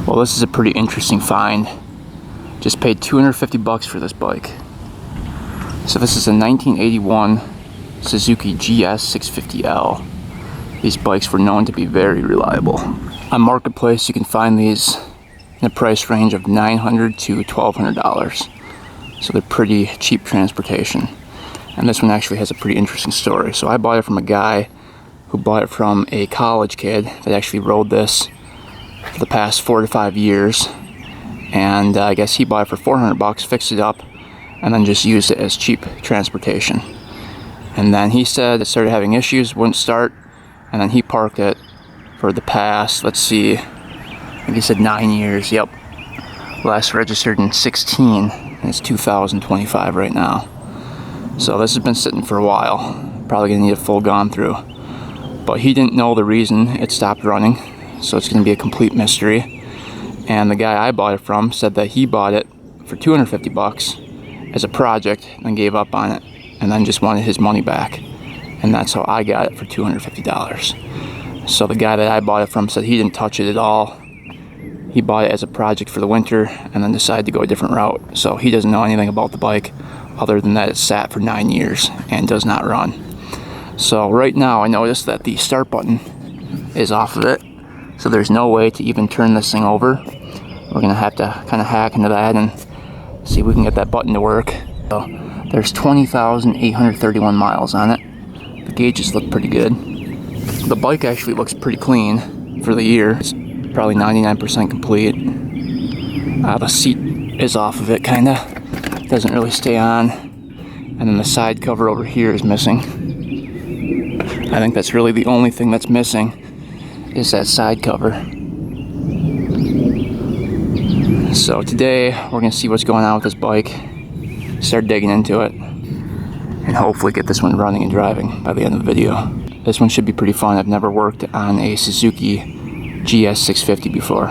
Well, this is a pretty interesting find. Just paid $250 for this bike. So this is a 1981 Suzuki GS650L. These bikes were known to be very reliable. On Marketplace, you can find these in a price range of $900 to $1,200. So they're pretty cheap transportation. And this one actually has a pretty interesting story. So I bought it from a guy who bought it from a college kid that actually rode this for the past 4 to 5 years. And I guess he bought it for $400, fixed it up, and then just used it as cheap transportation. And then he said it started having issues, wouldn't start, and then he parked it for the past, let's see, I think he said 9 years, yep. Last registered in 16, and it's 2025 right now. So this has been sitting for a while, probably gonna need a full gone through. But he didn't know the reason it stopped running, so it's gonna be a complete mystery. And the guy I bought it from said that he bought it for $250 as a project and gave up on it and then just wanted his money back. And that's how I got it for $250. So the guy that I bought it from said he didn't touch it at all. He bought it as a project for the winter and then decided to go a different route. So he doesn't know anything about the bike other than that it sat for 9 years and does not run. So right now I noticed that the start button is off of it. So there's no way to even turn this thing over. We're gonna have to kind of hack into that and see if we can get that button to work. So there's 20,831 miles on it. The gauges look pretty good. The bike actually looks pretty clean for the year. It's probably 99% complete. The seat is off of it, kinda. Doesn't really stay on. And then the side cover over here is missing. I think that's really the only thing that's missing is that side cover. So today we're gonna see what's going on with this bike, start digging into it, and hopefully get this one running and driving by the end of the video. This one should be pretty fun. I've never worked on a Suzuki GS650 before.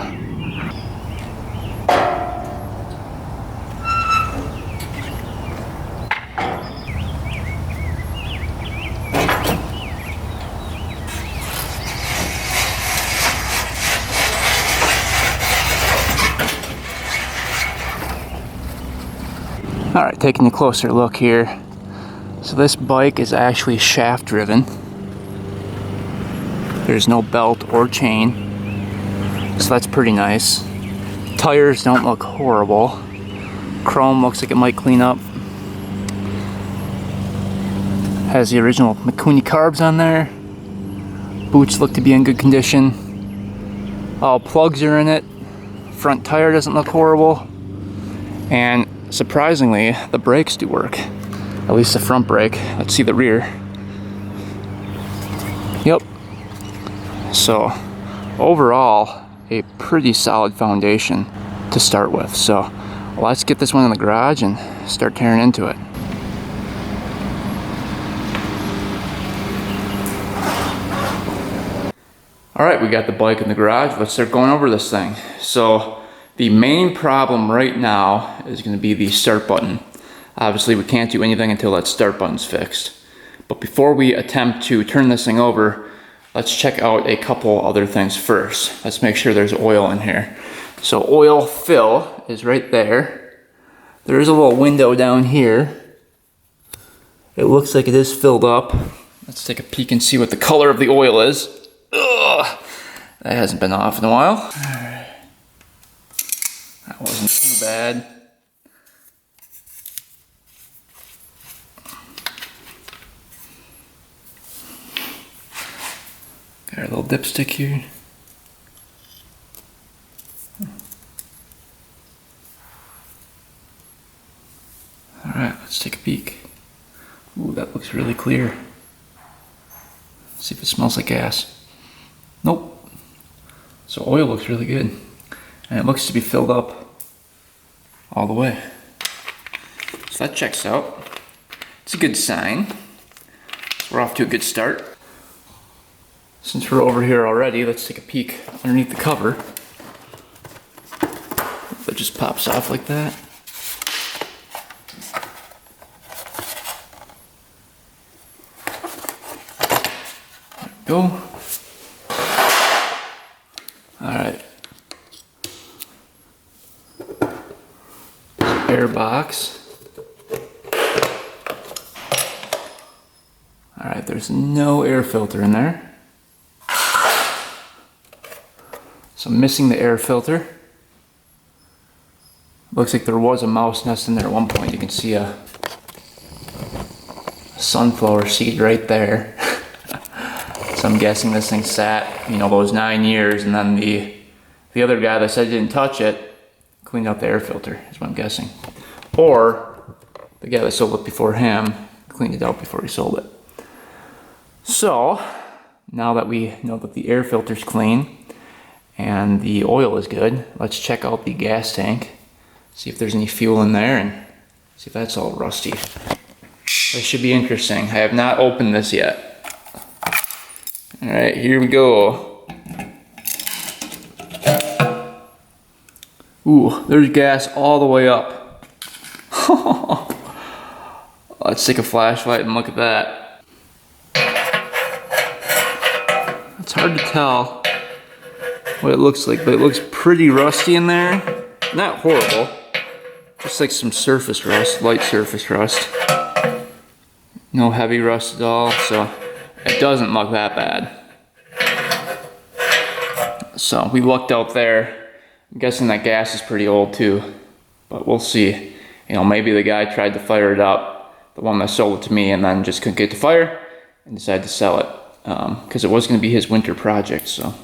Alright, taking a closer look here. So this bike is actually shaft driven. There's no belt or chain. So that's pretty nice. Tires don't look horrible. Chrome looks like it might clean up. Has the original Mikuni carbs on there. Boots look to be in good condition. All plugs are in it. Front tire doesn't look horrible. And surprisingly, the brakes do work. At least the front brake. Let's see the rear. Yep. So, overall, a pretty solid foundation to start with. So, let's get this one in the garage and start tearing into it. Alright, we got the bike in the garage. Let's start going over this thing. So, the main problem right now is going to be the start button. Obviously, we can't do anything until that start button's fixed. But before we attempt to turn this thing over, let's check out a couple other things first. Let's make sure there's oil in here. So oil fill is right there. There is a little window down here. It looks like it is filled up. Let's take a peek and see what the color of the oil is. Ugh, that hasn't been off in a while. Alright. That wasn't too bad. Got our little dipstick here. Alright, let's take a peek. Ooh, that looks really clear. Let's see if it smells like gas. Nope. So oil looks really good. And it looks to be filled up all the way. So that checks out. It's a good sign. We're off to a good start. Since we're over here already, let's take a peek underneath the cover. That just pops off like that. There we go. Alright. air box. Alright, there's no air filter in there. So I'm missing the air filter. Looks like there was a mouse nest in there at one point. You can see a sunflower seed right there. So I'm guessing this thing sat, you know, those 9 years, and then the other guy that said he didn't touch it cleaned out the air filter, is what I'm guessing. Or the guy that sold it before him cleaned it out before he sold it. So now that we know that the air filter's clean and the oil is good, let's check out the gas tank, see if there's any fuel in there, and see if that's all rusty. This should be interesting. I have not opened this yet. Alright, here we go. Ooh, there's gas all the way up. Let's take a flashlight and look at that. It's hard to tell what it looks like, but it looks pretty rusty in there. Not horrible, just like some surface rust, light surface rust. No heavy rust at all, so it doesn't look that bad. So we lucked out there. I'm guessing that gas is pretty old too, but we'll see. You know, maybe the guy tried to fire it up, the one that sold it to me, and then just couldn't get the fire and decided to sell it. Because it was going to be his winter project, so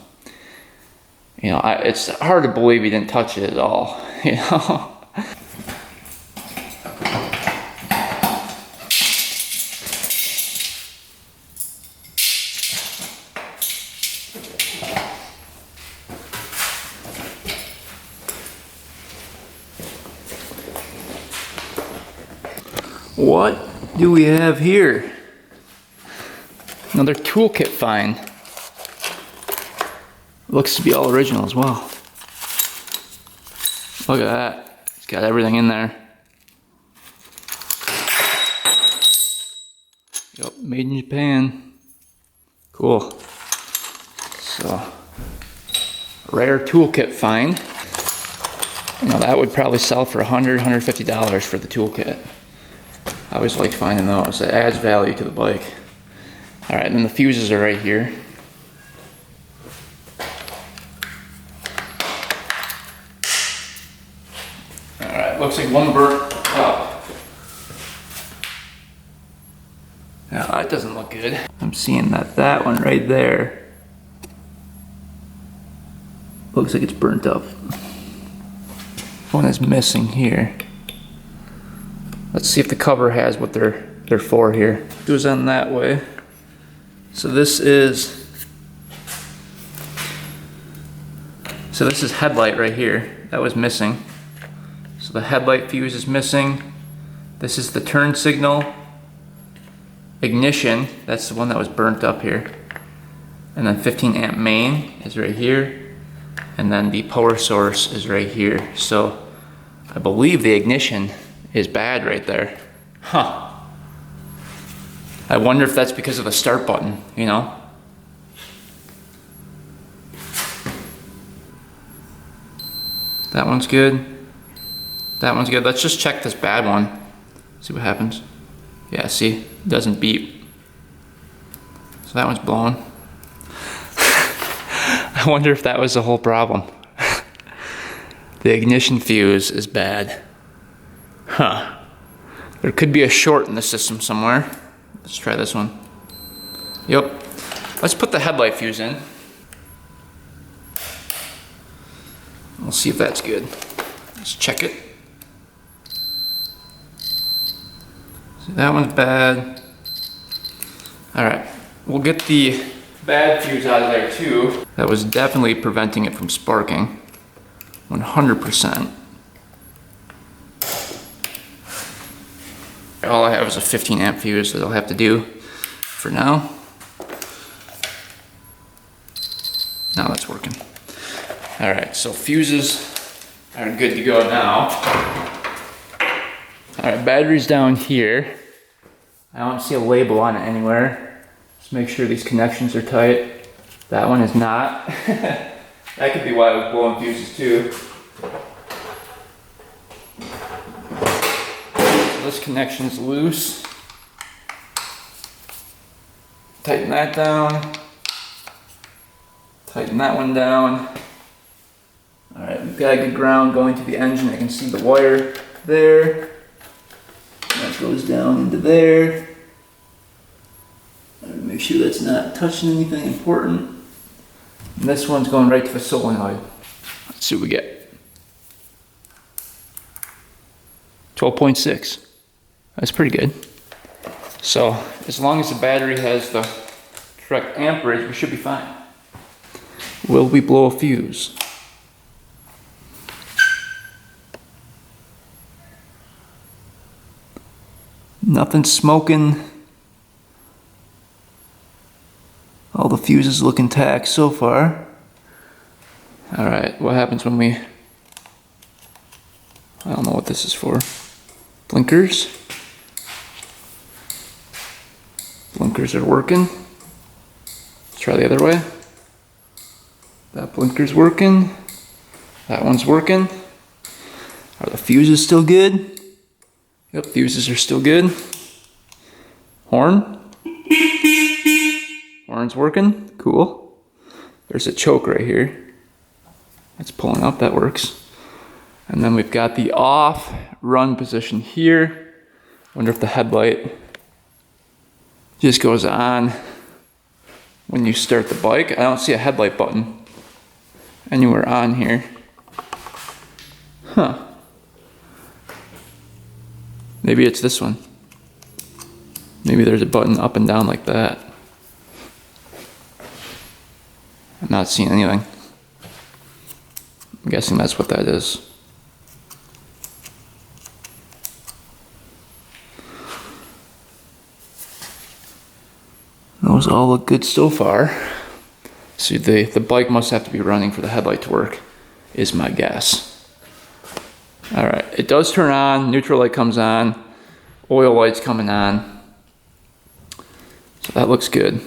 you know, it's hard to believe he didn't touch it at all. You know. What do we have here? Another toolkit find. Looks to be all original as well. Look at that. It's got everything in there. Yep, made in Japan. Cool. So, rare toolkit find. You know, that would probably sell for $100, $150 for the toolkit. I always like finding those. It adds value to the bike. Alright, and then the fuses are right here. Alright, looks like one burnt up. Now that doesn't look good. I'm seeing that one right there looks like it's burnt up. One is missing here. Let's see if the cover has what they're for here. Goes on that way. So this is headlight right here. That was missing. So the headlight fuse is missing. This is the turn signal. Ignition, that's the one that was burnt up here. And then 15 amp main is right here. And then the power source is right here. So I believe the ignition is bad right there. Huh. I wonder if that's because of the start button, you know? That one's good. That one's good. Let's just check this bad one. See what happens. Yeah, see? It doesn't beep. So that one's blown. I wonder if that was the whole problem. The ignition fuse is bad. Huh. There could be a short in the system somewhere. Let's try this one. Yep. Let's put the headlight fuse in. We'll see if that's good. Let's check it. See, that one's bad. Alright. We'll get the bad fuse out of there too. That was definitely preventing it from sparking. 100%. All I have is a 15 amp fuse that I'll have to do for now. Now that's working. Alright, so fuses are good to go now. Alright, battery's down here. I don't see a label on it anywhere. Just make sure these connections are tight. That one is not. That could be why it was blowing fuses too. this connection's loose. Tighten that down. Tighten that one down. Alright, we've got a good ground going to the engine. I can see the wire there. That goes down into there. Make sure that's not touching anything important. And this one's going right to the solenoid. Let's see what we get. 12.6. That's pretty good. So, as long as the battery has the correct amperage, we should be fine. Will we blow a fuse? Nothing smoking. All the fuses look intact so far. Alright, what happens when we... I don't know what this is for. Blinkers. Blinkers are working. Let's try the other way. That blinker's working. That one's working. Are the fuses still good? Yep, fuses are still good. Horn. Horn's working. Cool. There's a choke right here. That's pulling up. That works. And then we've got the off run position here. Wonder if the headlight just goes on when you start the bike. I don't see a headlight button anywhere on here. Huh. Maybe it's this one. Maybe there's a button up and down like that. I'm not seeing anything. I'm guessing that's what that is. Those all look good so far. So the bike must have to be running for the headlight to work, is my guess. Alright, it does turn on, neutral light comes on, oil light's coming on. So that looks good.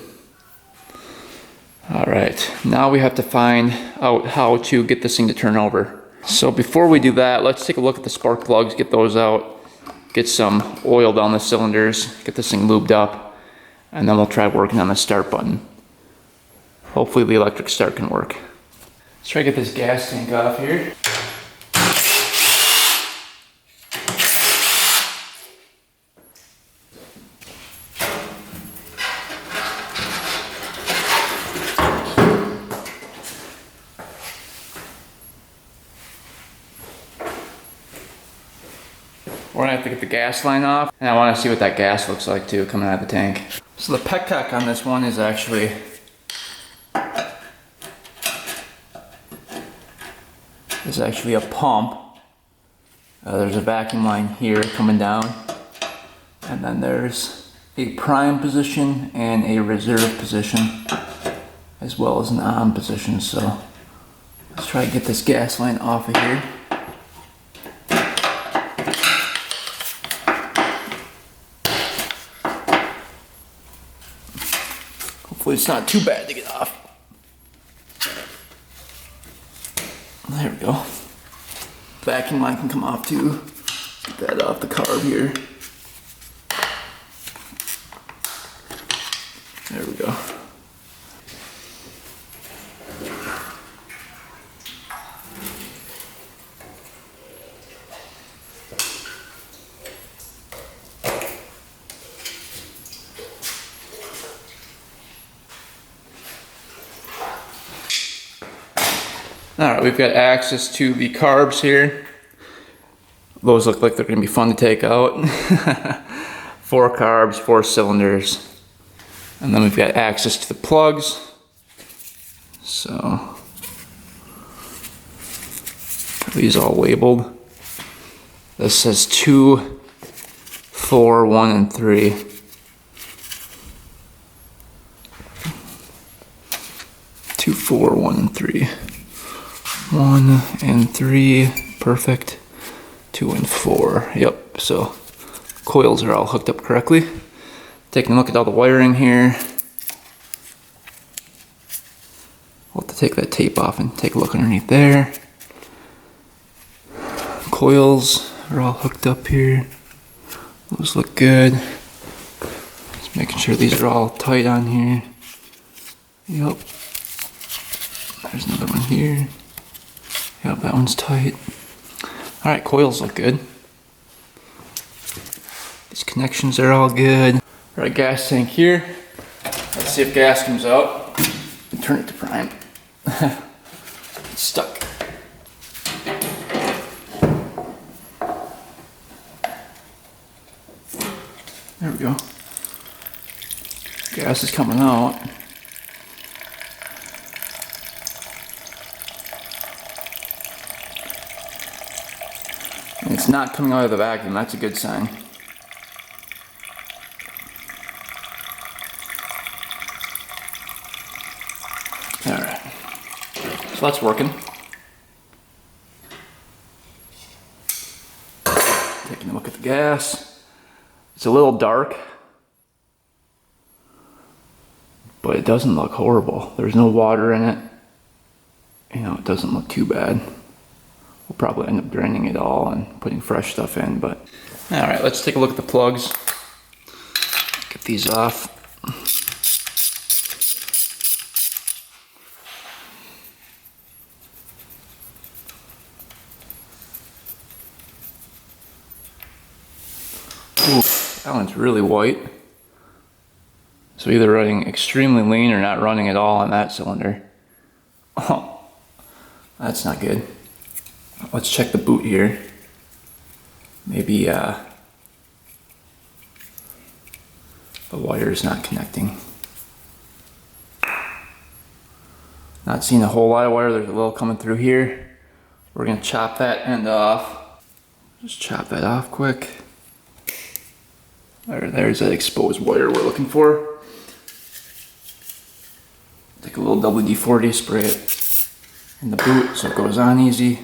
Alright, now we have to find out how to get this thing to turn over. So before we do that, let's take a look at the spark plugs, get those out, get some oil down the cylinders, get this thing lubed up, and then we'll try working on the start button. Hopefully the electric start can work. Let's try to get this gas tank off here. We're gonna have to get the gas line off, and I want to see what that gas looks like too, coming out of the tank. So the petcock on this one is actually a pump. There's a vacuum line here coming down, and then there's a prime position and a reserve position, as well as an on position. So let's try to get this gas line off of here. Hopefully it's not too bad to get off. There we go. Vacuum line can come off too. Get that off the carb here. There we go. Alright, we've got access to the carbs here. Those look like they're going to be fun to take out. 4 carbs, 4 cylinders. And then we've got access to the plugs. So, these all labeled. This says 2, 4, 1, and 3. 2, 4, 1, and 3. 1 and 3, perfect. 2 and 4, yep, so coils are all hooked up correctly. Taking a look at all the wiring here. We'll have to take that tape off and take a look underneath there. Coils are all hooked up here. Those look good. Just making sure these are all tight on here. Yep. There's another one here. Yep, that one's tight. Alright, coils look good. These connections are all good. Alright, gas tank here. Let's see if gas comes out. And turn it to prime. It's stuck. There we go. Gas is coming out. And it's not coming out of the vacuum, that's a good sign. Alright, so that's working. Taking a look at the gas. It's a little dark, but it doesn't look horrible. There's no water in it. You know, it doesn't look too bad. We'll probably end up draining it all and putting fresh stuff in, but... Alright, let's take a look at the plugs. Get these off. Ooh, that one's really white. So either running extremely lean or not running at all on that cylinder. Oh, that's not good. Let's check the boot here. Maybe the wire is not connecting. Not seeing a whole lot of wire. There's a little coming through here. We're gonna chop that end off. Just chop that off quick. There's that exposed wire we're looking for. Take a little WD-40, spray it in the boot so it goes on easy.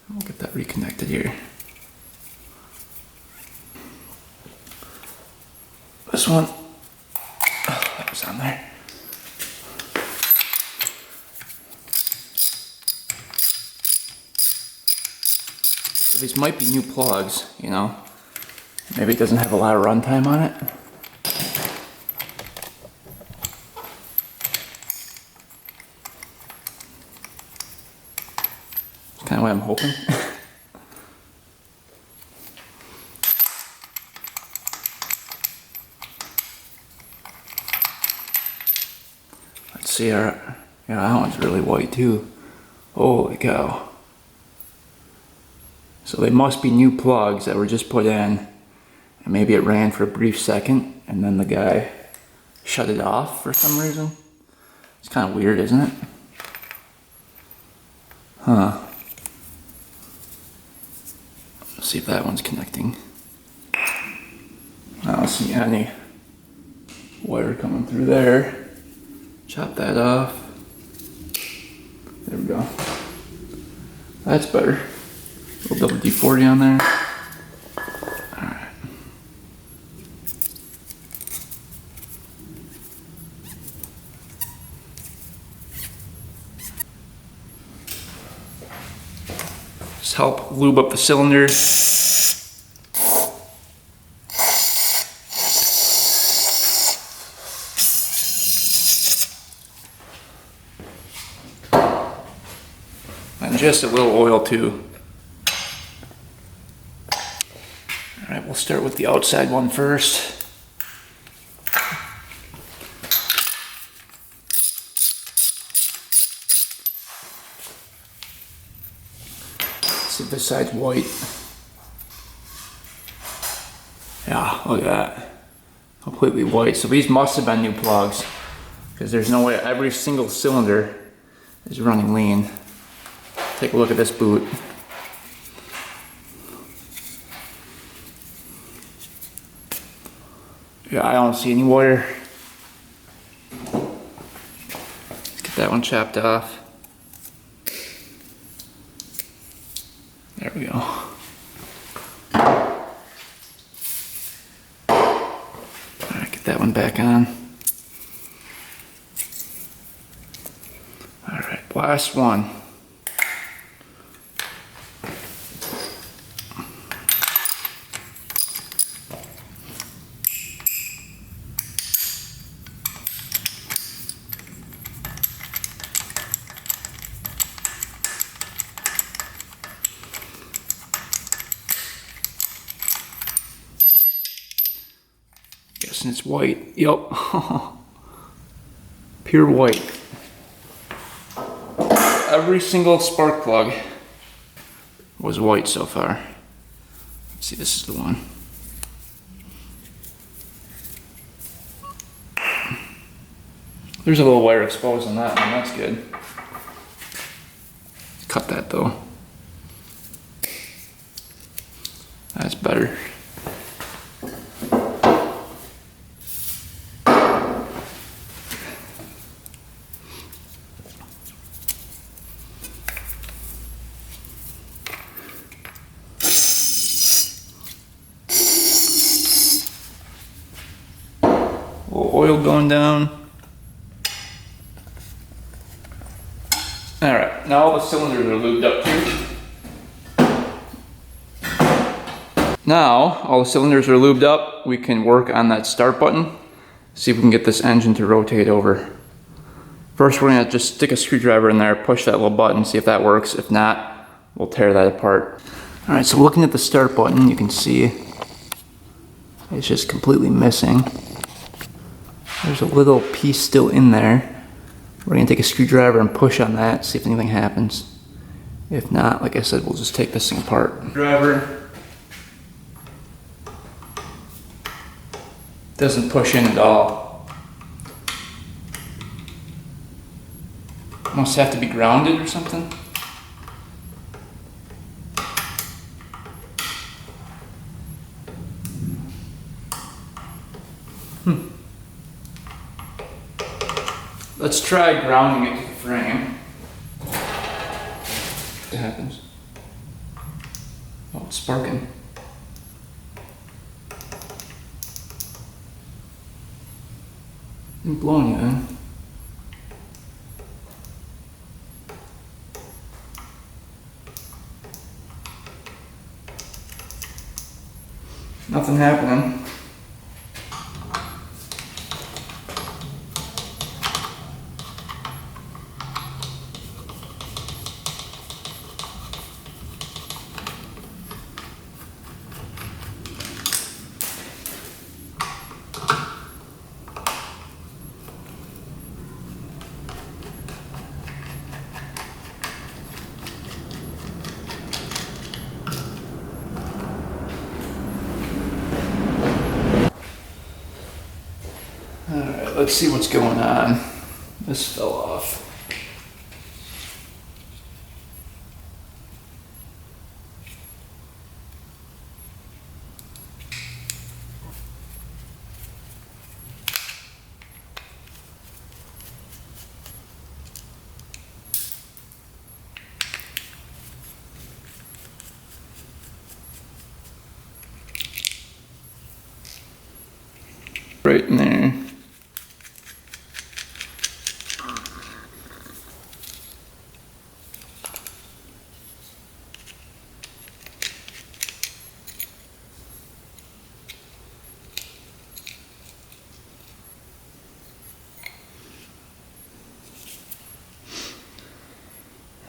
We'll get that reconnected here. This one, oh, that was on there. So these might be new plugs, you know. Maybe it doesn't have a lot of runtime on it. That's kind of what I'm hoping. Let's see, yeah, that one's really white too. Holy cow. So they must be new plugs that were just put in. And maybe it ran for a brief second and then the guy shut it off for some reason. It's kind of weird, isn't it? Huh. Let's see if that one's connecting. I don't see any wire coming through there. Chop that off. There we go. That's better. A little WD-40 on there. Alright. Just help lube up the cylinder. And just a little oil too. Alright, we'll start with the outside one first. See if this side's white. Yeah, look at that. Completely white. So these must have been new plugs, because there's no way every single cylinder is running lean. Take a look at this boot. Yeah, I don't see any wire. Let's get that one chopped off. There we go. Alright, get that one back on. Alright, last one. Guessing it's white. Yup. Pure white. Every single spark plug was white so far. Let's see, this is the one. There's a little wire exposed on that one, that's good. Cut that though. That's better. A little oil going down. Alright, now all the cylinders are lubed up too. Now, all the cylinders are lubed up, we can work on that start button, see if we can get this engine to rotate over. First, we're gonna just stick a screwdriver in there, push that little button, see if that works. If not, we'll tear that apart. Alright, so looking at the start button, you can see it's just completely missing. There's a little piece still in there. We're gonna take a screwdriver and push on that, see if anything happens. If not, like I said, we'll just take this thing apart. Driver doesn't push in at all. Must have to be grounded or something. Let's try grounding it to the frame. What happens? Oh, it's sparking. Didn't blow anything. Nothing happening. Alright, let's see what's going on. This fell off. Right in there.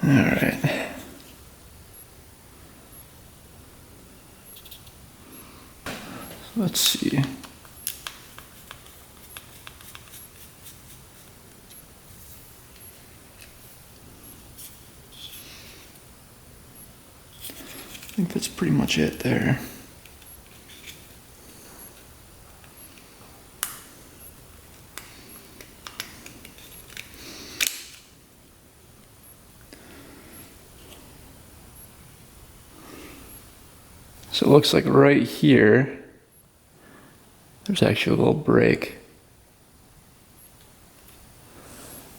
All right. Let's see. I think that's pretty much it there. So it looks like right here, there's actually a little break.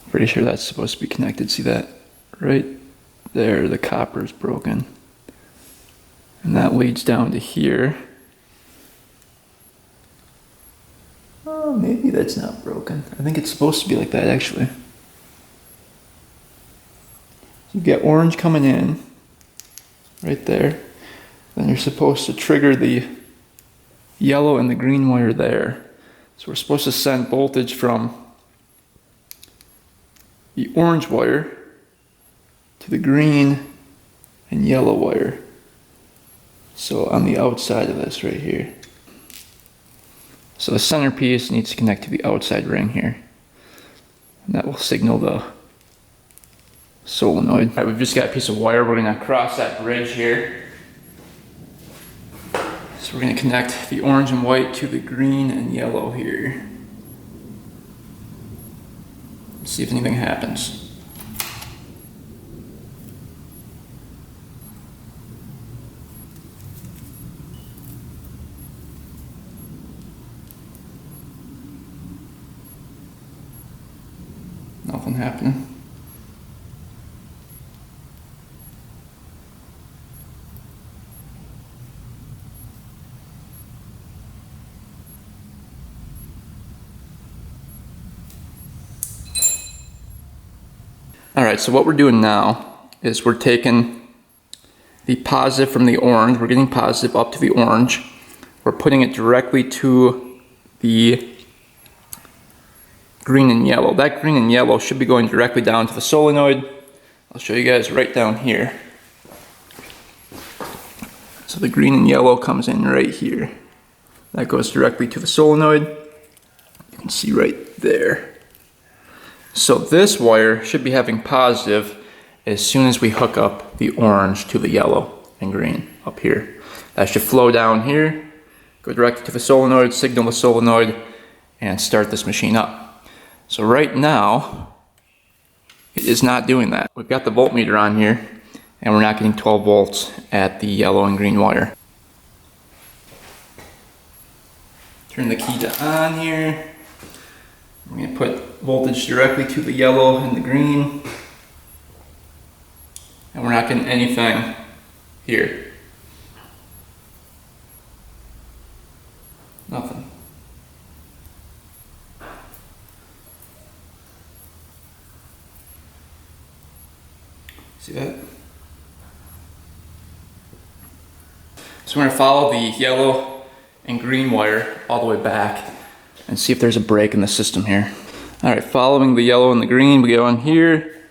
Pretty sure that's supposed to be connected. See that? Right there, the copper is broken. And that leads down to here. Oh, maybe that's not broken. I think it's supposed to be like that actually. You get orange coming in, right there. Then you're supposed to trigger the yellow and the green wire there. So we're supposed to send voltage from the orange wire to the green and yellow wire. So on the outside of this right here. So the centerpiece needs to connect to the outside ring here. And that will signal the solenoid. All right, we've just got a piece of wire. We're gonna cross that bridge here. So we're gonna connect the orange and white to the green and yellow here. Let's see if anything happens. Nothing happening. All right, so what we're doing now is we're taking the positive from the orange, we're getting positive up to the orange, we're putting it directly to the green and yellow. That green and yellow should be going directly down to the solenoid. I'll show you guys right down here. So the green and yellow comes in right here. That goes directly to the solenoid. You can see right there. So this wire should be having positive as soon as we hook up the orange to the yellow and green up here. That should flow down here, go directly to the solenoid, signal the solenoid, and start this machine up. So right now, it is not doing that. We've got the voltmeter on here, and we're not getting 12 volts at the yellow and green wire. Turn the key to on here. We're going to put voltage directly to the yellow and the green. And we're not getting anything here. Nothing. See that? So we're going to follow the yellow and green wire all the way back and see if there's a break in the system here. All right, following the yellow and the green, we go on here,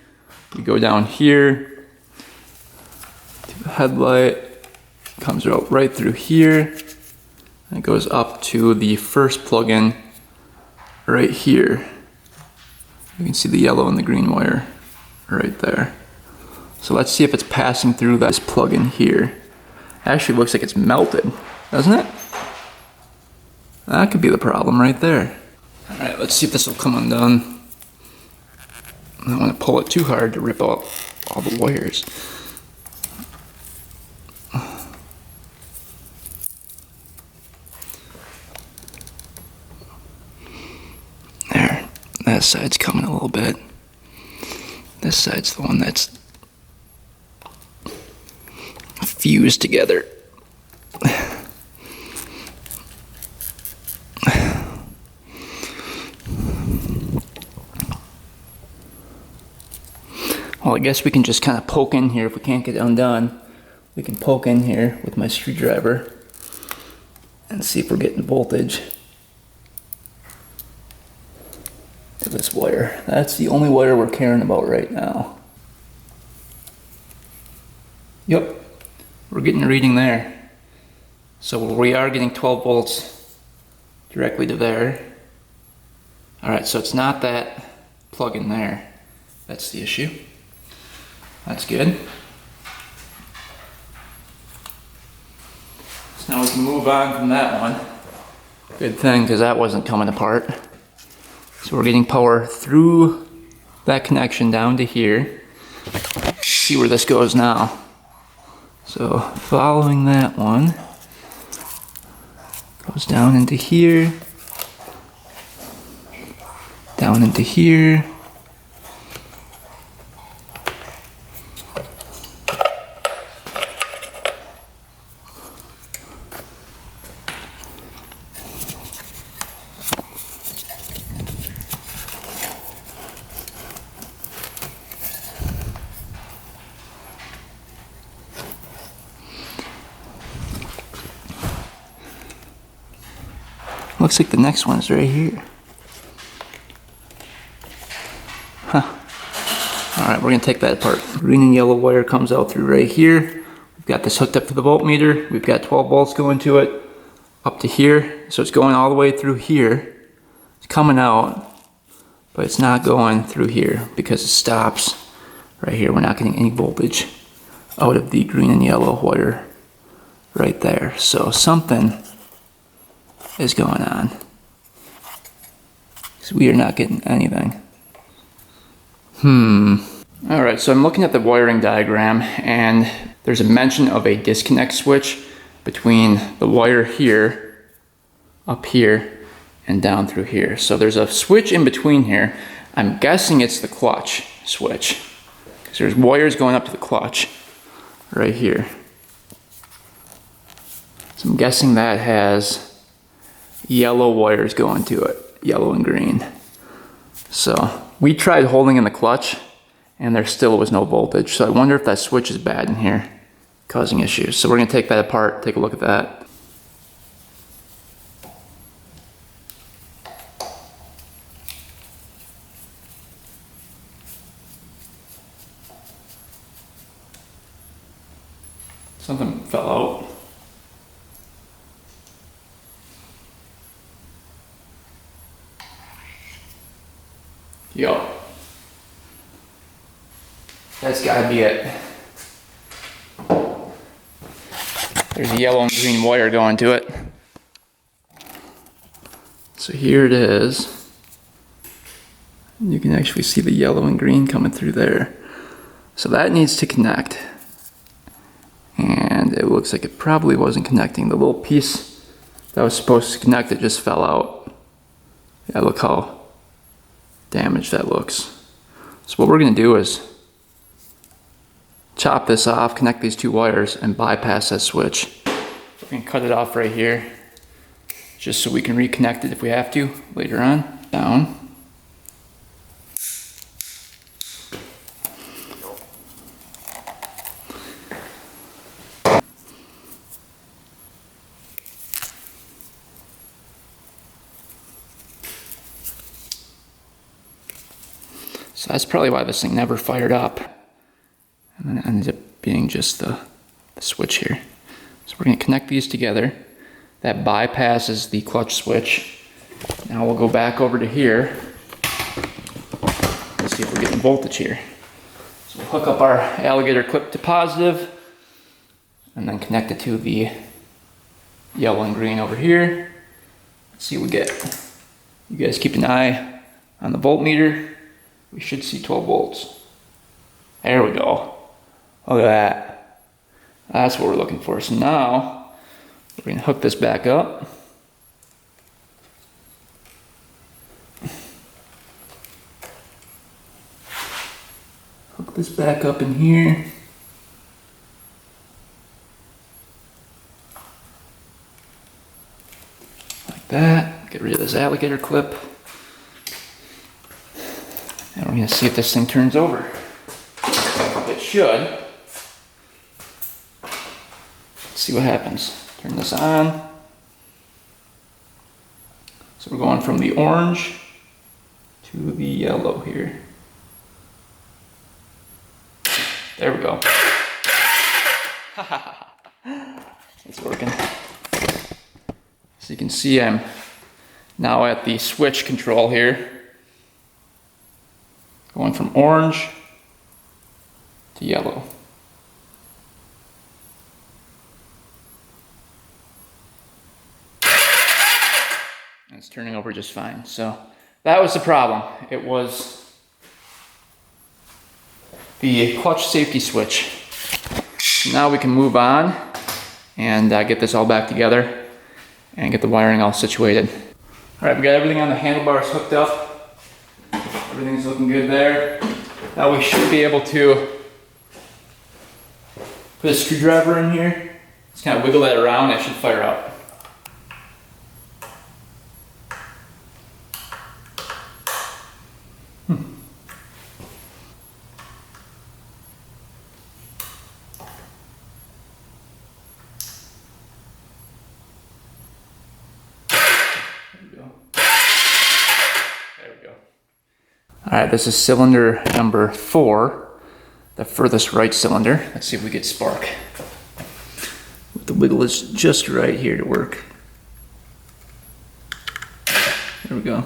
we go down here to the headlight, comes out right through here, and it goes up to the first plug-in right here. You can see the yellow and the green wire right there. So let's see if it's passing through this plug-in here. Actually looks like it's melted, doesn't it? That could be the problem right there. All right, let's see if this will come undone. I don't want to pull it too hard to rip out all the wires. There, that side's coming a little bit. This side's the one that's fused together. Well, I guess we can just kind of poke in here. If we can't get it undone, we can poke in here with my screwdriver and see if we're getting voltage to this wire. That's the only wire we're caring about right now. Yep, we're getting a reading there. So we are getting 12 volts directly to there. All right, so it's not that plug in there. That's the issue. That's good. So now we can move on from that one. Good thing, because that wasn't coming apart. So we're getting power through that connection down to here. See where this goes now. So following that one, goes down into here, down into here. Looks like the next one's right here. Huh. Alright, we're going to take that apart. Green and yellow wire comes out through right here. We've got this hooked up to the voltmeter. We've got 12 volts going to it. up to here. So it's going all the way through here. It's coming out, but it's not going through here because it stops right here. We're not getting any voltage out of the green and yellow wire right there. So something is going on. So we are not getting anything. Alright, so I'm looking at the wiring diagram and there's a mention of a disconnect switch between the wire here, up here, and down through here. So there's a switch in between here. I'm guessing it's the clutch switch, because there's wires going up to the clutch right here. So I'm guessing that has yellow wires going to it, yellow and green. So we tried holding in the clutch and there still was no voltage. So I wonder if that switch is bad in here, causing issues. So we're gonna take that apart, take a look at that. Something fell out. Yup. That's gotta be it. There's a yellow and green wire going to it. So here it is. You can actually see the yellow and green coming through there. So that needs to connect. And it looks like it probably wasn't connecting. The little piece that was supposed to connect, it just fell out. Yeah, look how damaged that looks. So what we're gonna do is chop this off, connect these two wires, and bypass that switch. We're gonna cut it off right here, just so we can reconnect it if we have to later on. Down. So that's probably why this thing never fired up. And then it ended up being just the switch here. So we're gonna connect these together. That bypasses the clutch switch. Now we'll go back over to here. Let's see if we're getting voltage here. So we'll hook up our alligator clip to positive and then connect it to the yellow and green over here. Let's see what we get. You guys keep an eye on the voltmeter. We should see 12 volts. There we go. Look at that. That's what we're looking for. So now we're going to hook this back up. Hook this back up in here. Like that. Get rid of this alligator clip. And we're going to see if this thing turns over. It should. Let's see what happens. Turn this on. So we're going from the orange to the yellow here. There we go. It's working. So you can see I'm now at the switch control here. Going from orange to yellow. And it's turning over just fine. So that was the problem. It was the clutch safety switch. Now we can move on and get this all back together and get the wiring all situated. All right, we got everything on the handlebars hooked up. Everything's looking good there. Now we should be able to put a screwdriver in here. Just kind of wiggle that around, it should fire up. Alright, this is cylinder number 4, the furthest right cylinder. Let's see if we get spark. The wiggle is just right here to work. There we go.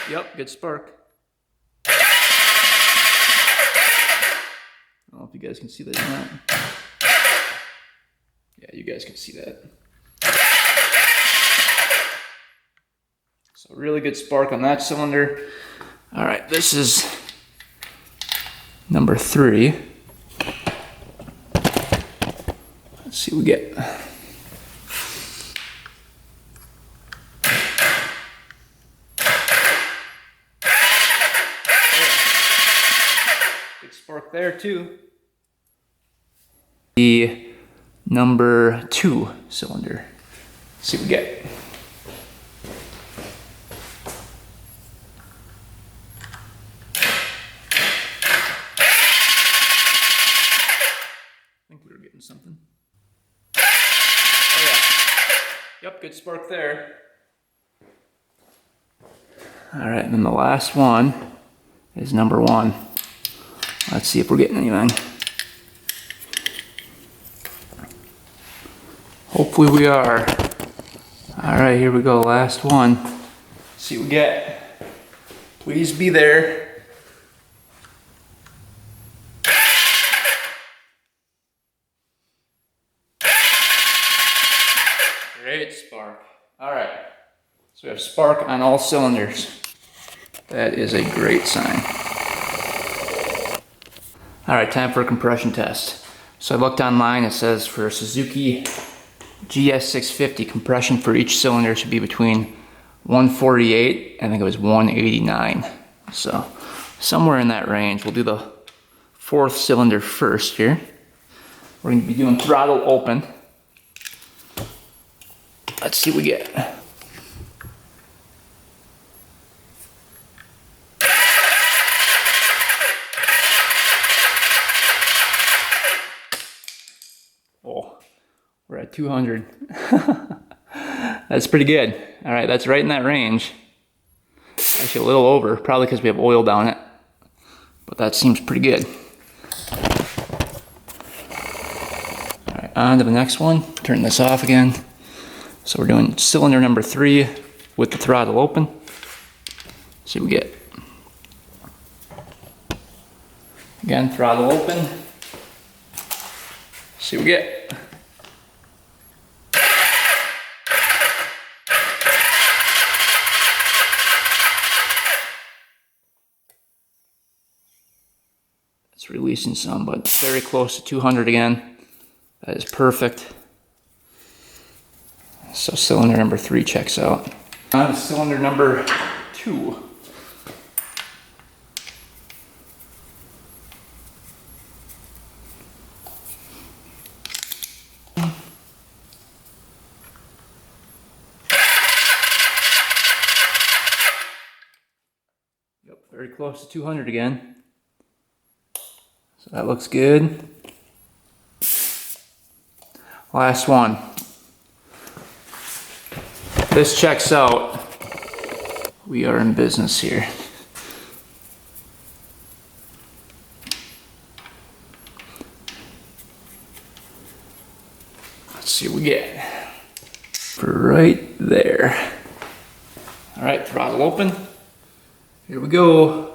Yep, good spark. I don't know if you guys can see that or not. Yeah, you guys can see that. So really good spark on that cylinder. All right, this is number 3. Let's see what we get. Good spark there too. The number 2 cylinder. Let's see what we get. Something. Oh yeah. Yep, good spark there. All right, and then the last one is number 1. Let's see if we're getting anything. Hopefully we are. All right, here we go, last one. Let's see what we get. Please be there. Great spark. All right, so we have spark on all cylinders. That is a great sign. All right, time for a compression test. So I looked online, it says for Suzuki GS650, compression for each cylinder should be between 148, I think it was 189. So somewhere in that range. We'll do the 4th cylinder first here. We're gonna be doing throttle open. Let's see what we get. Oh, we're at 200. That's pretty good. All right, that's right in that range. Actually a little over, probably because we have oil down it. But that seems pretty good. All right, on to the next one. Turn this off again. So we're doing cylinder number 3 with the throttle open. See what we get. Again, throttle open. See what we get. It's releasing some, but very close to 200 again. That is perfect. So cylinder number 3 checks out. On to cylinder number 2. Yep, very close to 200 again. So that looks good. Last one. This checks out. We are in business here. Let's see what we get. Right there. All right, throttle open. Here we go.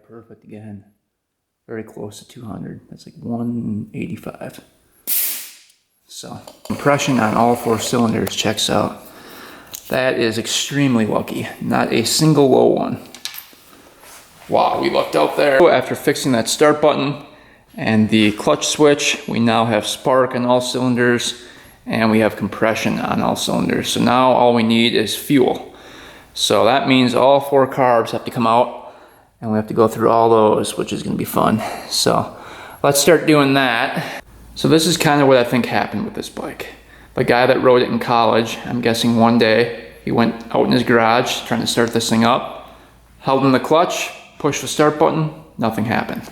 Perfect again. Very close to 200. That's like 185. So compression on all 4 cylinders checks out. That is extremely lucky. Not a single low one. Wow, we lucked out there. After fixing that start button and the clutch switch, we now have spark on all cylinders and we have compression on all cylinders. So now all we need is fuel. So that means all 4 carbs have to come out. And we have to go through all those, which is going to be fun. So let's start doing that. So this is kind of what I think happened with this bike. The guy that rode it in college, I'm guessing one day, he went out in his garage trying to start this thing up, held in the clutch, pushed the start button, nothing happened.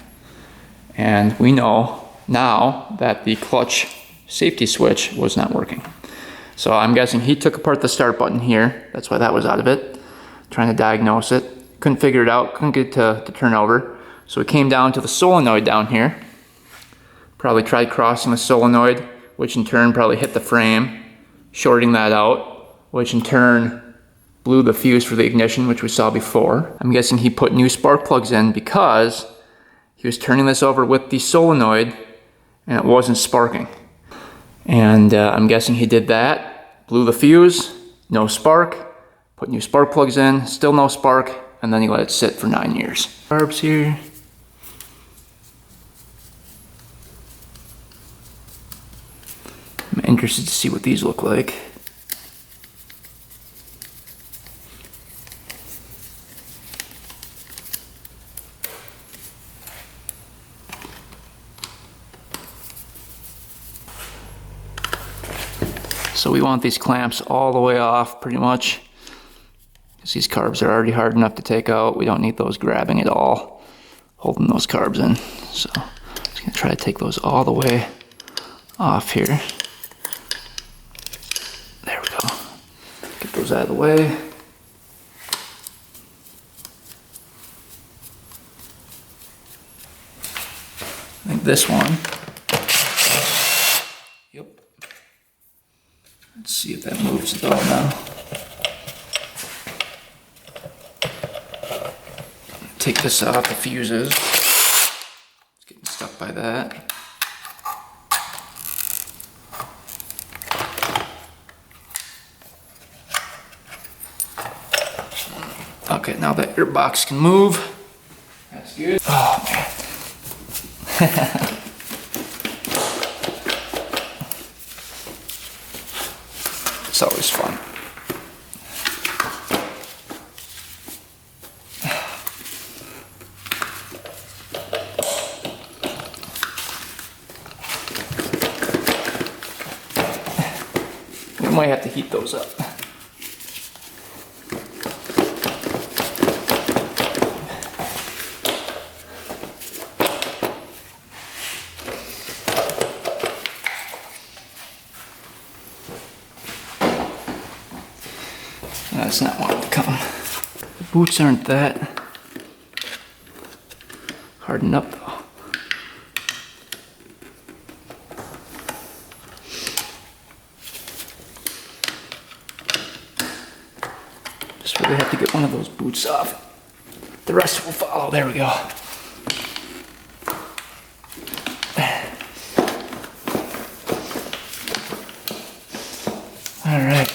And we know now that the clutch safety switch was not working. So I'm guessing he took apart the start button here. That's why that was out of it. Trying to diagnose it. Couldn't figure it out, couldn't get it to turn over. So we came down to the solenoid down here. Probably tried crossing the solenoid, which in turn probably hit the frame, shorting that out, which in turn blew the fuse for the ignition, which we saw before. I'm guessing he put new spark plugs in because he was turning this over with the solenoid and it wasn't sparking. And I'm guessing he did that, blew the fuse, no spark, put new spark plugs in, still no spark, and then he let it sit for 9 years. Carbs here. I'm interested to see what these look like. So we want these clamps all the way off pretty much, because these carbs are already hard enough to take out. We don't need those grabbing at all, holding those carbs in. So I'm just gonna try to take those all the way off here. There we go. Get those out of the way. I think this one. Yep. Let's see if that moves at all now. Take this off the fuses. It's getting stuck by that. Okay, now that your box can move. That's good. Oh man. It's always fun. We might have to heat those up. That's not wanting to come. The boots aren't that hardened up though. Just really have to get one of those boots off. The rest will follow. There we go. All right.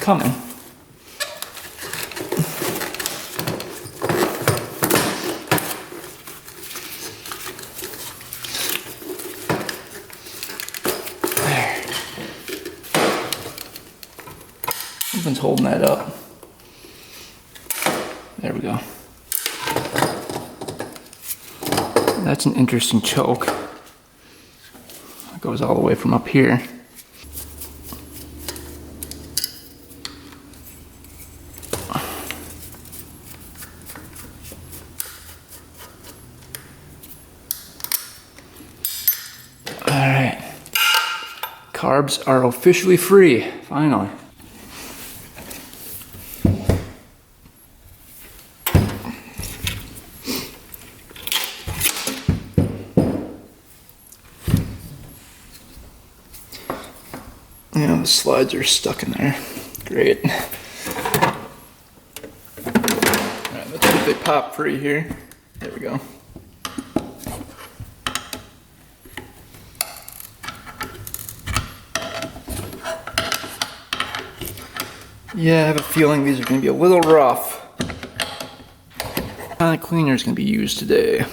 Coming. There. Something's holding that up. There we go. That's an interesting choke. It goes all the way from up here. Alright, carbs are officially free, finally. Yeah, the slides are stuck in there. Great. Alright, let's see if they pop free here. There we go. Yeah, I have a feeling these are going to be a little rough. What kind of cleaner is going to be used today?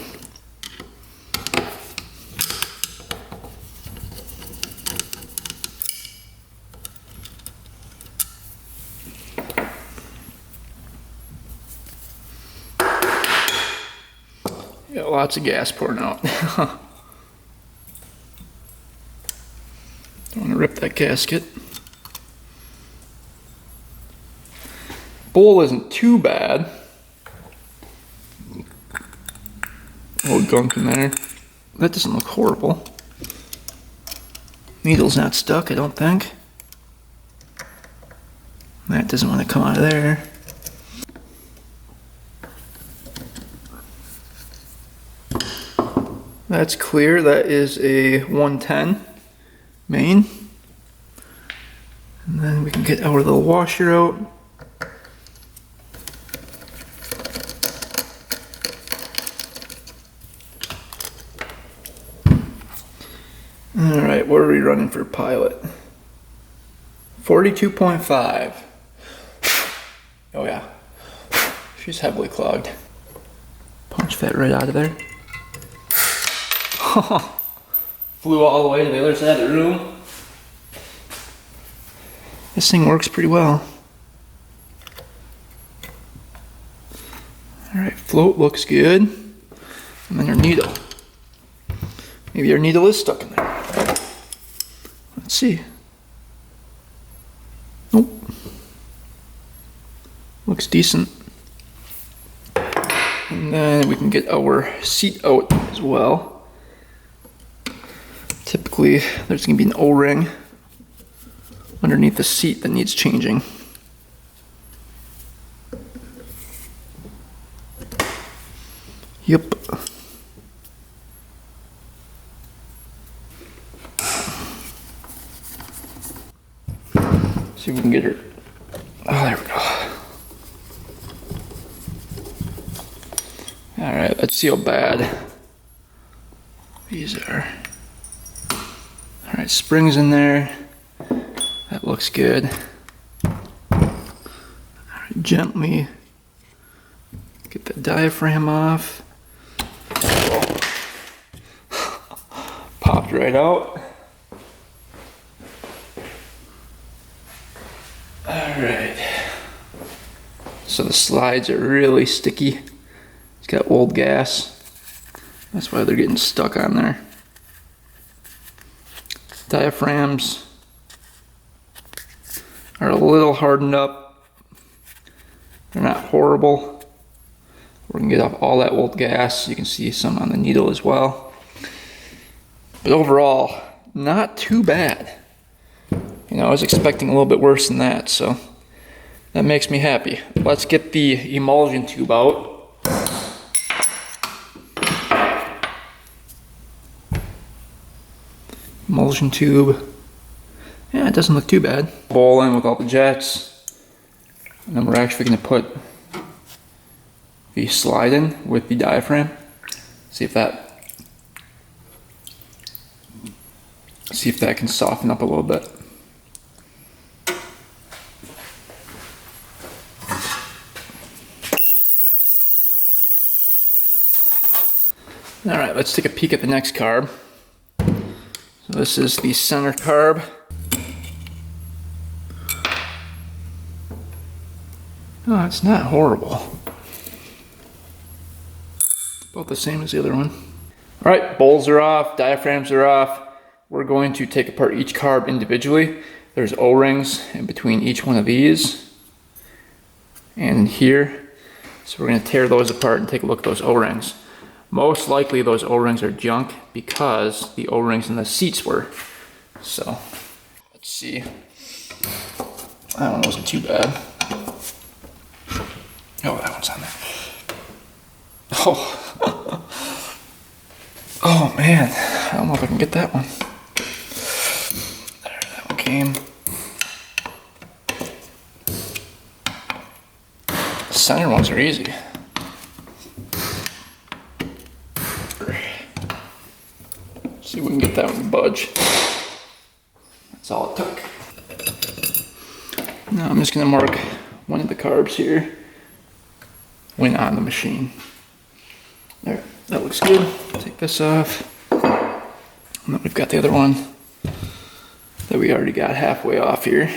Yeah, lots of gas pouring out. Don't want to rip that gasket. Bowl isn't too bad. A little gunk in there. That doesn't look horrible. Needle's not stuck, I don't think. That doesn't want to come out of there. That's clear. That is a 110 main. And then we can get our little washer out. Alright, what are we running for pilot? 42.5. Oh yeah. She's heavily clogged. Punch that right out of there. Flew all the way to the other side of the room. This thing works pretty well. Alright, float looks good. And then your needle. Maybe your needle is stuck in there. Let's see. Nope. Looks decent. And then we can get our seat out as well. Typically, there's going to be an O-ring underneath the seat that needs changing. Yep. See if we can get her. Oh, there we go. Alright, let's see how bad these are. Alright, springs in there. That looks good. Alright, gently get the diaphragm off. Popped right out. Alright. So the slides are really sticky. It's got old gas. That's why they're getting stuck on there. Diaphragms are a little hardened up. They're not horrible. We're gonna get off all that old gas. You can see some on the needle as well. But overall, not too bad. You know, I was expecting a little bit worse than that, so that makes me happy. Let's get the emulsion tube out. Emulsion tube. Yeah, it doesn't look too bad. Bowl in with all the jets. And then we're actually going to put the slide in with the diaphragm. See if that can soften up a little bit. Alright, let's take a peek at the next carb. So this is the center carb. Oh, it's not horrible. About the same as the other one. Alright, bowls are off, diaphragms are off. We're going to take apart each carb individually. There's O-rings in between each one of these and here. So we're going to tear those apart and take a look at those O-rings. Most likely those O-rings are junk because the O-rings in the seats were. So, let's see. That one wasn't too bad. Oh, that one's on there. Oh. Oh man, I don't know if I can get that one. There, that one came. The center ones are easy. See if we can get that one to budge. That's all it took. Now I'm just going to mark one of the carbs here when on the machine. There, that looks good. Take this off. And then we've got the other one that we already got halfway off here.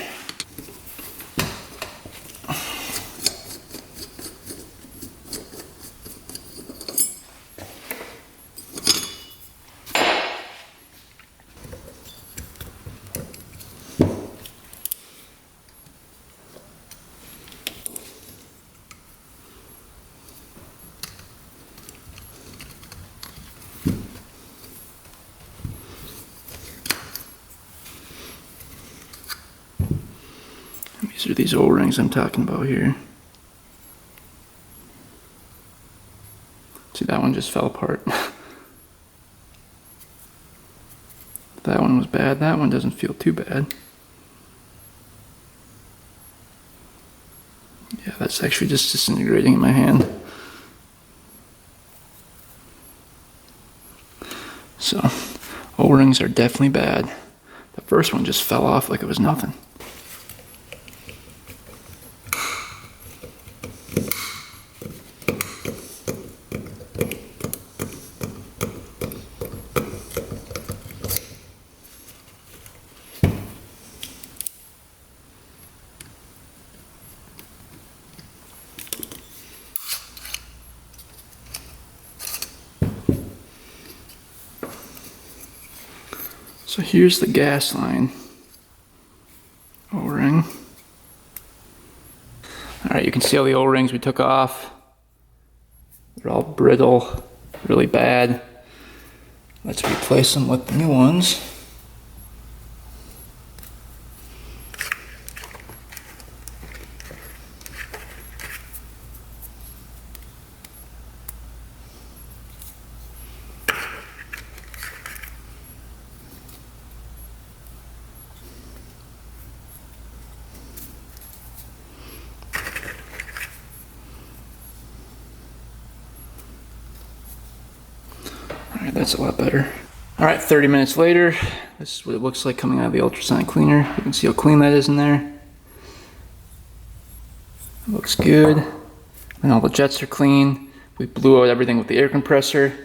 These are these O-rings I'm talking about here. See, that one just fell apart. That one was bad. That one doesn't feel too bad. Yeah, that's actually just disintegrating in my hand. So, O-rings are definitely bad. The first one just fell off like it was nothing. So here's the gas line O-ring. Alright, you can see all the O-rings we took off. They're all brittle, really bad. Let's replace them with the new ones. Alright, that's a lot better. Alright, 30 minutes later, this is what it looks like coming out of the ultrasonic cleaner. You can see how clean that is in there. It looks good. And all the jets are clean. We blew out everything with the air compressor.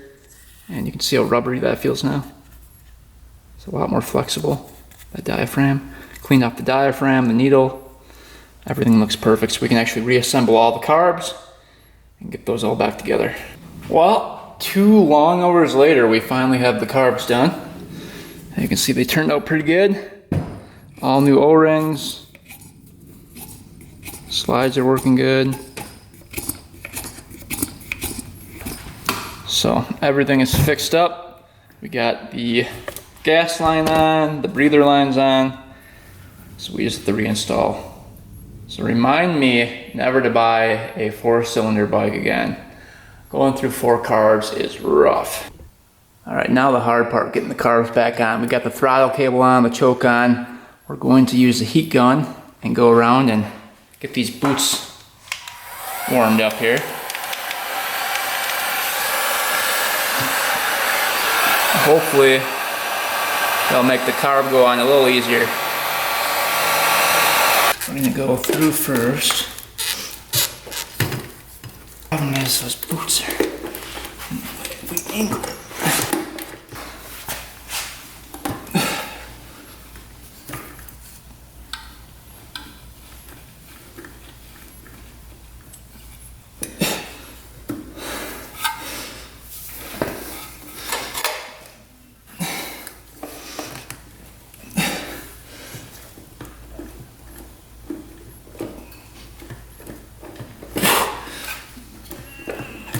And you can see how rubbery that feels now. It's a lot more flexible, that diaphragm. Cleaned off the diaphragm, the needle. Everything looks perfect, so we can actually reassemble all the carbs and get those all back together. Well, 2 long hours later, we finally have the carbs done. And you can see they turned out pretty good. All new O-rings. Slides are working good. So everything is fixed up. We got the gas line on, the breather lines on. So we just have to reinstall. So remind me never to buy a 4-cylinder bike again. Going through 4 carbs is rough. Alright, now the hard part, getting the carbs back on. We got the throttle cable on, the choke on. We're going to use the heat gun and go around and get these boots warmed up here. Hopefully, that'll make the carb go on a little easier. We're gonna go through first. Problem is, those boots are in the angle.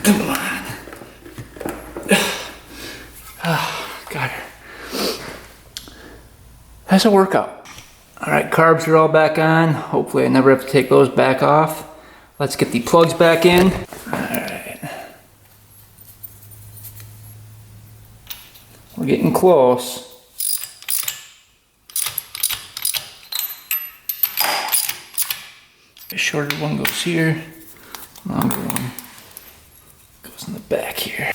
Come on. Got her. That's a workout. Alright, carbs are all back on. Hopefully I never have to take those back off. Let's get the plugs back in. Alright. We're getting close. The shorter one goes here. Longer one goes in the back here.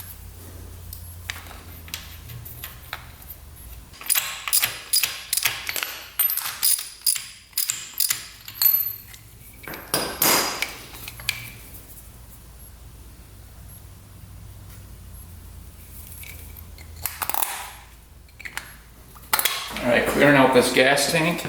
Alright, clearing out this gas tank.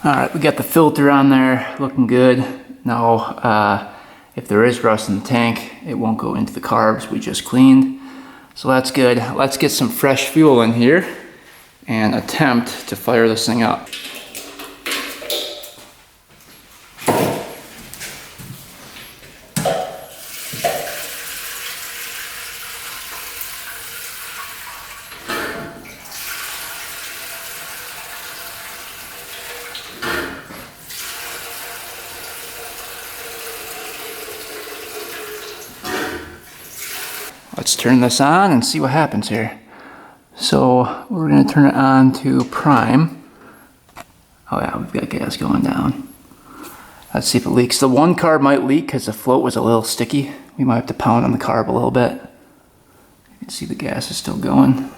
Alright, we got the filter on there, looking good. Now, if there is rust in the tank, it won't go into the carbs we just cleaned. So that's good. Let's get some fresh fuel in here and attempt to fire this thing up. Let's turn this on and see what happens here. So we're going to turn it on to prime. Oh yeah, we've got gas going down. Let's see if it leaks. The one carb might leak because the float was a little sticky. We might have to pound on the carb a little bit. You can see the gas is still going.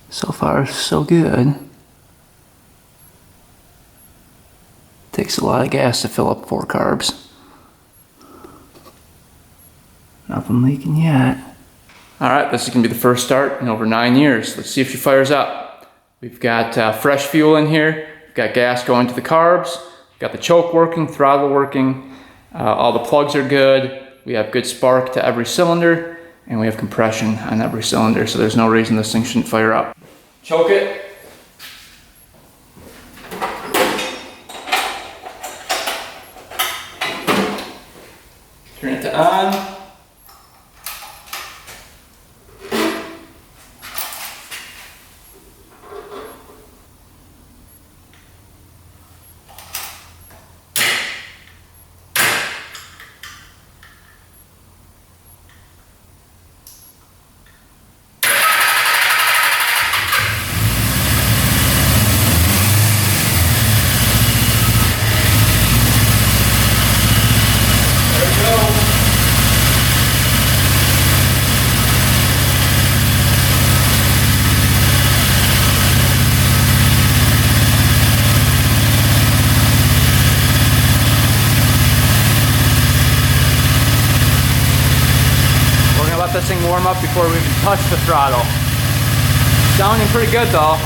So far, so good. Takes a lot of gas to fill up 4 carbs. Nothing leaking yet. Alright, this is going to be the first start in over 9 years. Let's see if she fires up. We've got fresh fuel in here. We've got gas going to the carbs. We've got the choke working, throttle working. All the plugs are good. We have good spark to every cylinder. And we have compression on every cylinder. So there's no reason this thing shouldn't fire up. Choke it. Turn it to on. This thing warm up before we even touch the throttle. Sounding pretty good though.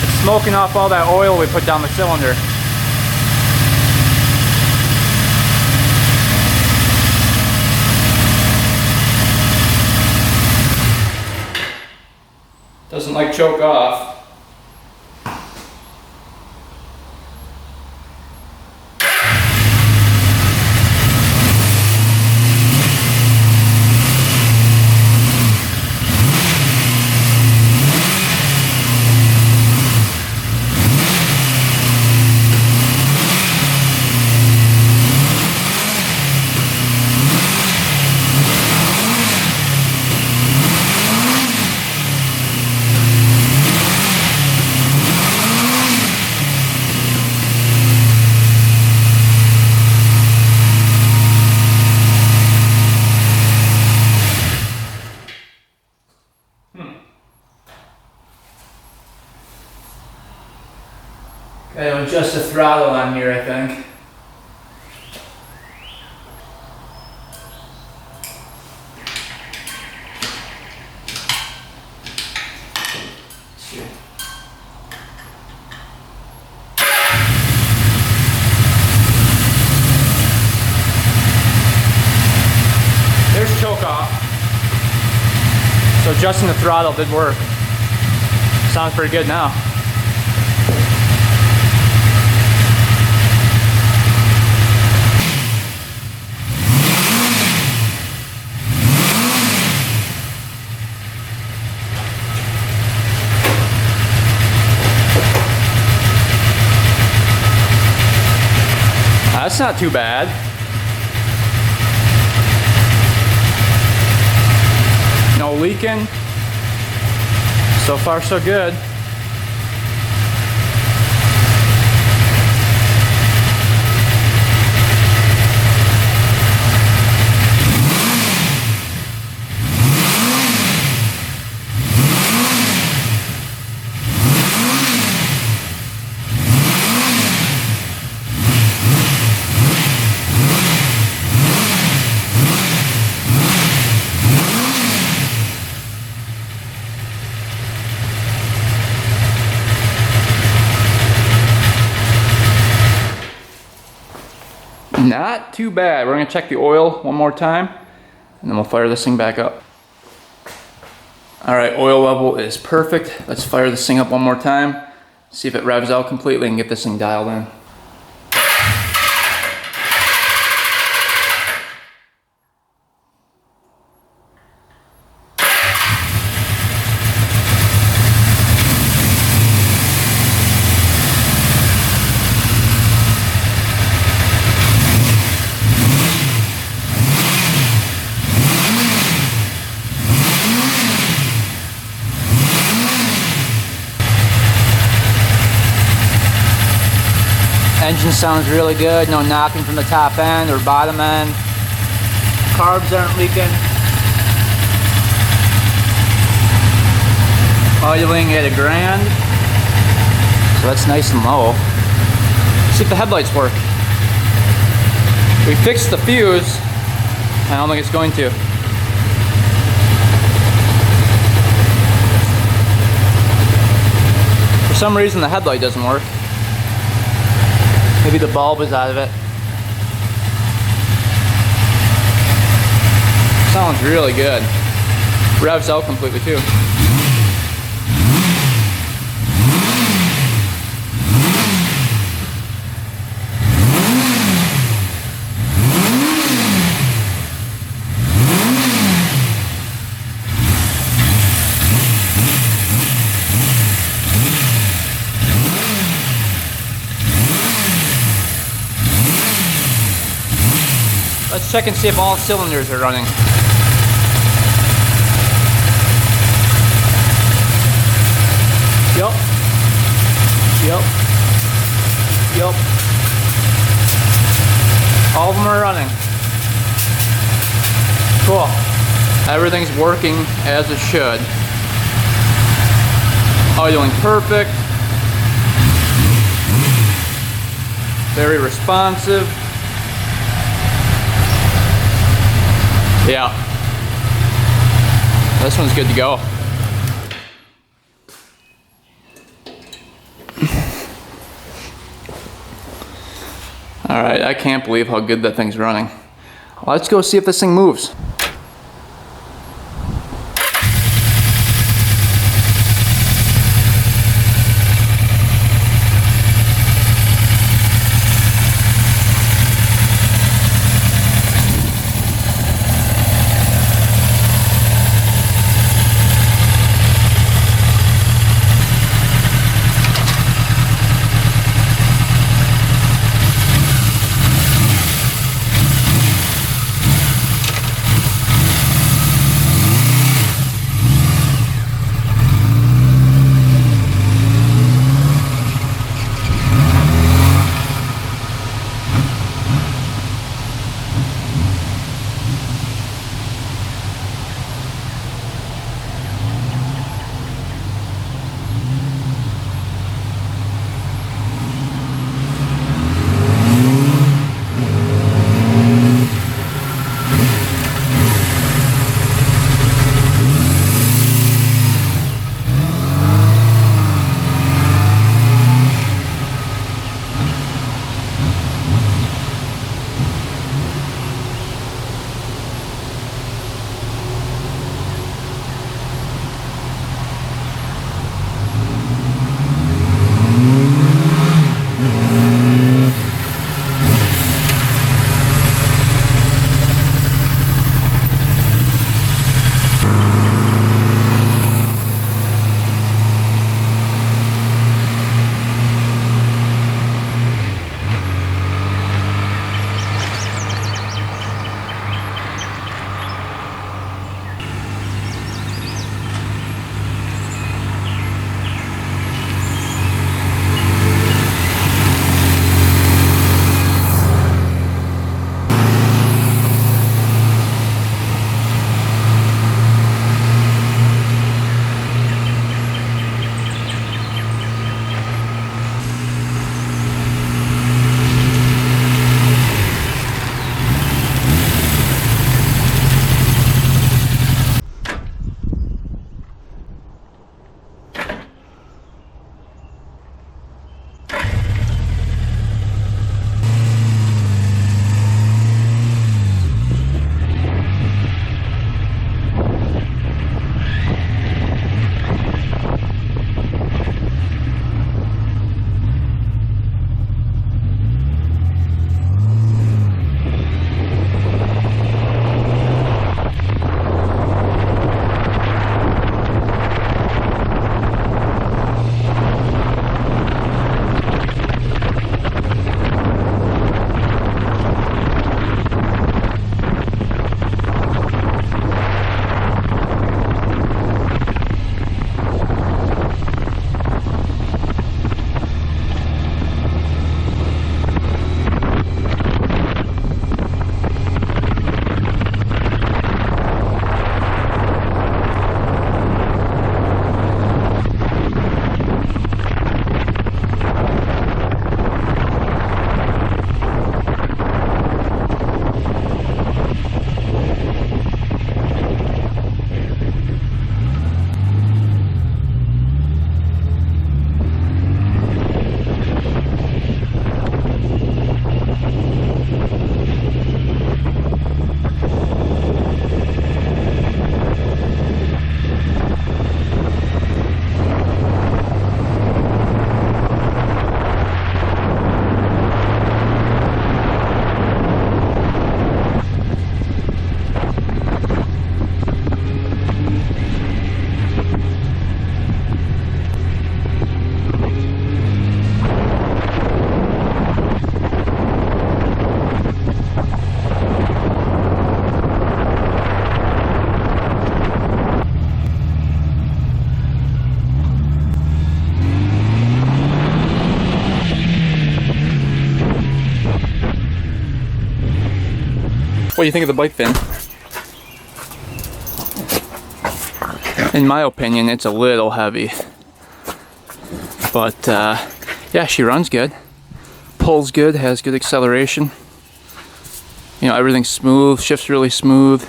It's smoking off all that oil we put down the cylinder. Doesn't like choke off. Gotta adjust the throttle on here, I think. There's choke off. So adjusting the throttle did work. Sounds pretty good now. That's not too bad. No leaking. So far so good. not too bad. We're gonna check the oil one more time, and then we'll fire this thing back up. All right, oil level is perfect. Let's fire this thing up one more time, see if it revs out completely and get this thing dialed in. Engine sounds really good, no knocking from the top end or bottom end. Carbs aren't leaking. Oiling at 1,000,000. So that's nice and low. See if the headlights work. We fixed the fuse. I don't think it's going to. For some reason the headlight doesn't work. Maybe the bulb is out of it. Sounds really good. Revs out completely too. Let's check and see if all cylinders are running. Yep. Yep. Yep. All of them are running. Cool. Everything's working as it should. Oiling perfect. Very responsive. Yeah, this one's good to go. All right, I can't believe how good that thing's running. Let's go see if this thing moves. What do you think of the bike, Finn? In my opinion, it's a little heavy. But yeah, she runs good. Pulls good, has good acceleration. You know, everything's smooth, shifts really smooth.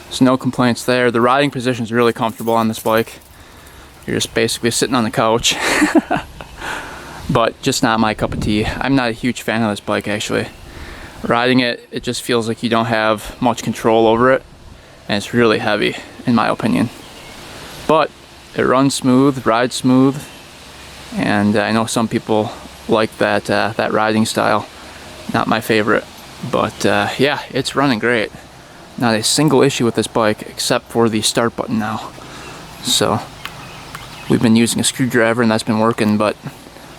There's no complaints there. The riding position is really comfortable on this bike. You're just basically sitting on the couch. But just not my cup of tea. I'm not a huge fan of this bike, actually. Riding it, it just feels like you don't have much control over it. And it's really heavy, in my opinion. But it runs smooth, rides smooth. And I know some people like that, that riding style. Not my favorite. But yeah, it's running great. Not a single issue with this bike except for the start button now. So we've been using a screwdriver and that's been working, but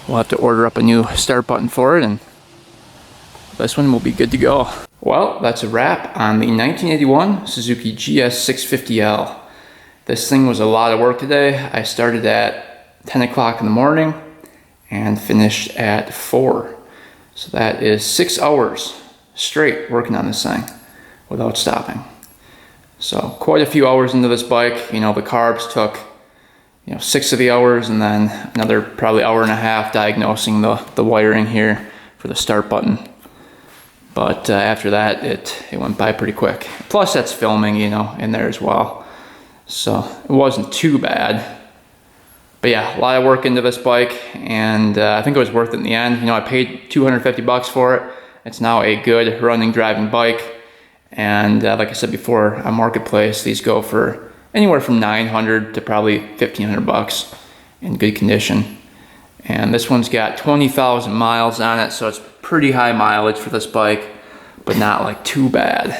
we'll have to order up a new start button for it and this one will be good to go. Well, that's a wrap on the 1981 Suzuki GS650L. This thing was a lot of work today. I started at 10 o'clock in the morning and finished at 4. So that is 6 hours straight working on this thing without stopping. So quite a few hours into this bike. You know, the carbs took 6 of the hours and then another probably hour and a half diagnosing the wiring here for the start button. But after that, it went by pretty quick. Plus that's filming, in there as well. So it wasn't too bad. But yeah, a lot of work into this bike and I think it was worth it in the end. I paid $250 for it. It's now a good running, driving bike. And like I said before, on Marketplace, these go for anywhere from $900 to probably $1,500 in good condition. And this one's got 20,000 miles on it, so it's pretty high mileage for this bike, but not like too bad.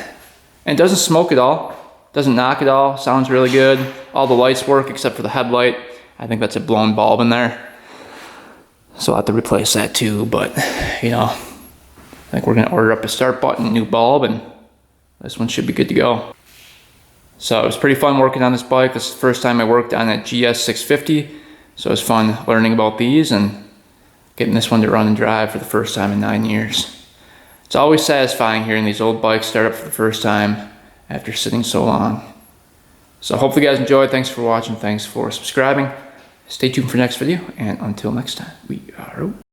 And it doesn't smoke at all, doesn't knock at all, sounds really good. All the lights work except for the headlight. I think that's a blown bulb in there. So I'll have to replace that too, but I think we're gonna order up a start button, new bulb, and this one should be good to go. So it was pretty fun working on this bike. This is the first time I worked on a GS650. So it was fun learning about these and getting this one to run and drive for the first time in 9 years. It's always satisfying hearing these old bikes start up for the first time after sitting so long. So hopefully you guys enjoyed. Thanks for watching. Thanks for subscribing. Stay tuned for the next video. And until next time, we are out.